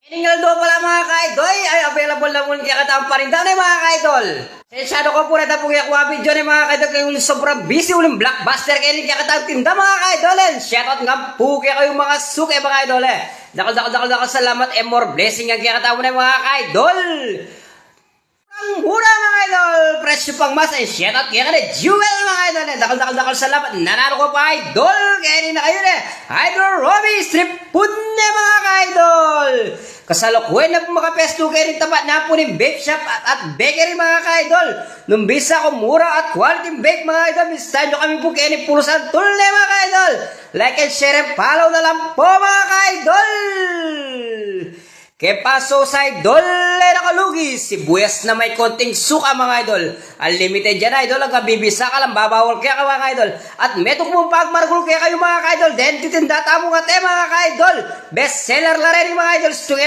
Ingaldo pala mga ka-idol, ay available na muna kaya katang parinda na mga ka-idol. Sensyado ko po rin tapong yakuha video ni mga ka-idol kayo sobrang busy uling blockbuster kayo kaya katang tinda mga ka-idol. Shoutout nga po kayo mga suke mga ka-idol. Dakal salamat and more blessing ang kaya katang na mga ka-idol. Ang mura mga idol, presyo pang mas ay shoutout kaya ka na Jewel mga idol. Dakal salamat, nanalo ko pa idol. Kaya rin na kayo na Idol Robbie Strip Food na mga ka-idol. Kasalukuyan na po makapesto kayo rin tapat na po ng bake shop at bakery mga ka-idol. Nung bisa ko mura at quality bake mga idol, mistahan nyo kami po kayo ni Pulusan Tulne mga ka-idol. Like and share and follow na lang po mga ka-idol. Kaya paso sa idol ay nakalugi, sibuyas na may konting suka mga idol. Unlimited dyan idol, ang kabibisa ka lang, babawal kaya ka mga idol. At metok mong pagmargul kaya kayo mga idol, then titinda mo nga mga idol. Best seller la rin mga idol.